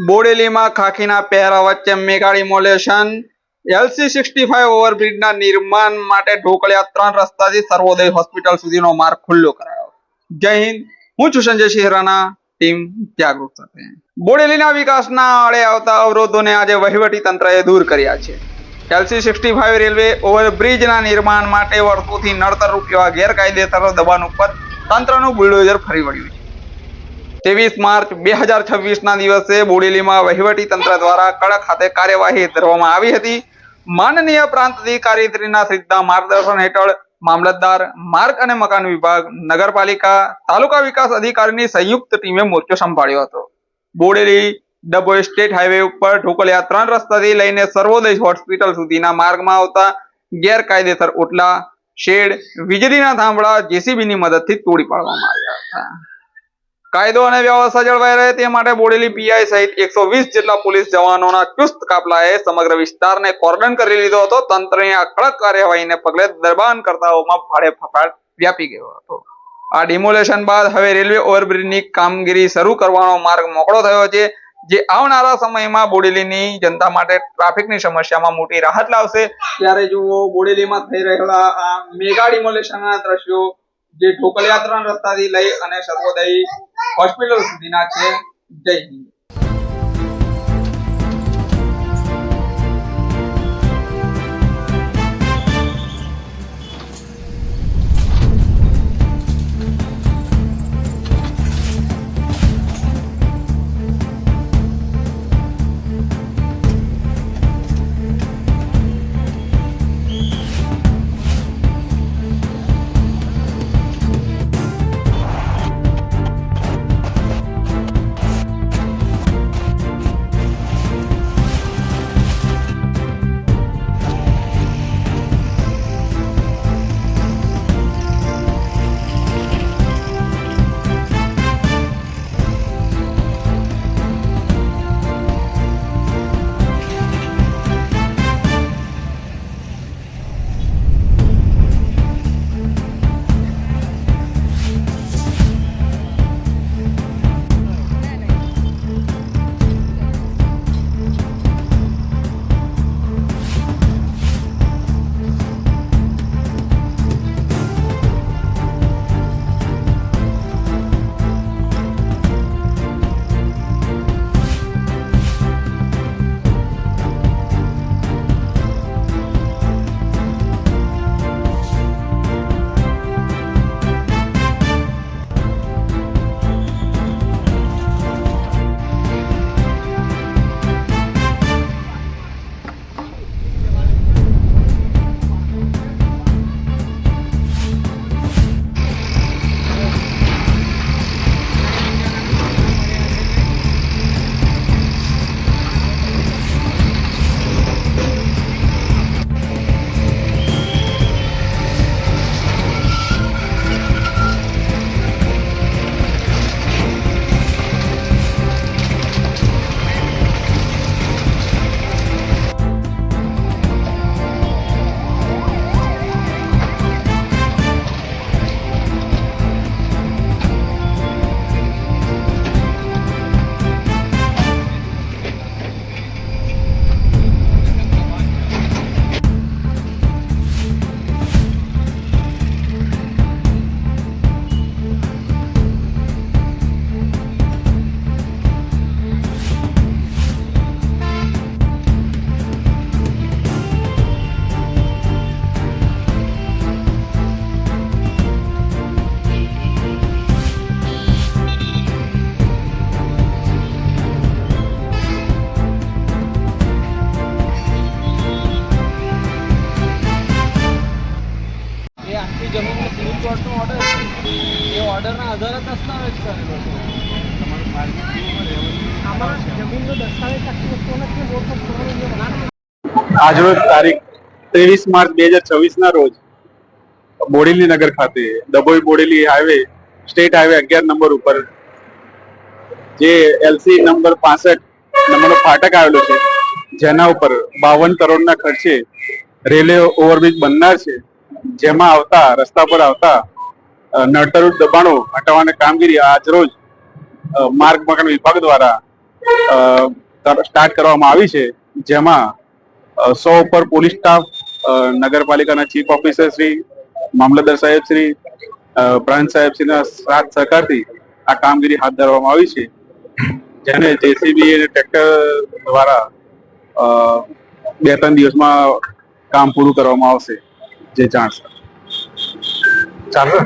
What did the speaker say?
બોડેલીમાં ખાખીના પહેરા વચ્ચે mega demolition LC65 ઓવરબ્રિજના નિર્માણ માટે ઢોકળિયા 3 રસ્તાથી સર્વોદય હોસ્પિટલ સુધીનો માર્ગ ખુલ્લો કરાયો. જય હિન્દ, હું છું સંજય શિહરાના, ટીમ જાગૃત સાથે. બોડેલીના વિકાસના આડે આવતા અવરોધોને આજે વહીવટી તંત્રએ દૂર કર્યા છે. LC65 રેલવે ઓવરબ્રિજના નિર્માણ માટે વર્ષોથી નડતર રૂપ એવા ગેરકાયદેસર દબાણ ઉપર તંત્રનું બુલડોઝર ફરી વળ્યું છે. 23 માર્ચ 2026ના દિવસે બોડેલીમાં વહીવટી તંત્ર દ્વારા કડક હાથે કાર્યવાહી ધરવામાં આવી હતી. માનનીય પ્રાંત અધિકારીશ્રીના સીધા માર્ગદર્શન હેઠળ મામલતદાર, માર્ગ અને મકાન વિભાગ, નગરપાલિકા, તાલુકા વિકાસ અધિકારીની સંયુક્ત ટીમે મોરચો સંભાળ્યો હતો. બોડેલી ડભોઈ સ્ટેટ હાઈવે ઉપર ઢોકળિયા 3 રસ્તાથી લઈને સર્વોદય હોસ્પિટલ સુધીના માર્ગમાં આવતા ગેરકાયદેસર ઓટલા, શેડ, વીજળીના થાંભલા જેસીબીની મદદથી તોડી પાડવામાં આવ્યા હતા. કાયદો અને વ્યવસ્થા જળવાઈ રહે તે માટે બોડેલી પીઆઈ સહિત 120 જેટલા પોલીસ જવાનોના ચુસ્ત કાફલાએ સમગ્ર વિસ્તારને કોર્ડન કરી લીધો હતો. તંત્રની આ કડક કાર્યવાહીને પગલે દબાણકર્તાઓમાં ભારે ફફડાટ વ્યાપી ગયો હતો. આ ડિમોલેશન બાદ હવે રેલવે ઓવરબ્રિજની કામગીરી શરૂ કરવાનો માર્ગ મોકળો થયો છે, જે આવનારા સમયમાં બોડેલીની જનતા માટે ટ્રાફિકની સમસ્યામાં મોટી રાહત લાવશે. ત્યારે જુઓ બોડેલીમાં થઈ રહેલા આ મેગા ડિમોલેશનના દ્રશ્યો, જે ઢોકળિયા 3 રસ્તાથી લઈ અને સર્વોદય હોસ્પિટલ સુધીના છે. જય હિન્દ. જમીનનો સિવિલ કોર્ટનો ઓર્ડર છે, એ ઓર્ડરના આધારે દસ્તાવેજ કરેલો છે. આમાં જમીનનો દસ્તાવેજ આખી વસ્તુ નથી. આજરોજ તારીખ 23 માર્ચ 2026ના રોજ બોડેલી નગર ખાતે Dabhoi Bodeli highway state highway 11 number ઉપર જે LC નંબર 65 નંબરનો ફાટક આવેલો છે, જેના ઉપર 52 કરોડના ખર્ચે રેલવે ઓવરબ્રિજ બનનાર છે, જેમાં આવતા રસ્તા પર આવતા નડતરરૂપ દબાણો હટાવવાની કામગીરી આજરોજ માર્ગ મકાન વિભાગ દ્વારા સ્ટાર્ટ કરવામાં આવી છે, જેમાં 100 ઉપર પોલીસ સ્ટાફ, નગરપાલિકાના ચીફ ઓફિસર શ્રી, મામલતદાર સાહેબ શ્રી, પ્રાંત સાહેબ શ્રીના સાથ સહકારથી આ કામગીરી હાથ ધરવામાં આવી છે, જેને જેસીબી અને ટ્રેક્ટર દ્વારા 2-3 દિવસમાં કામ પૂરું કરવામાં આવશે. જે જાણશે ચાલો.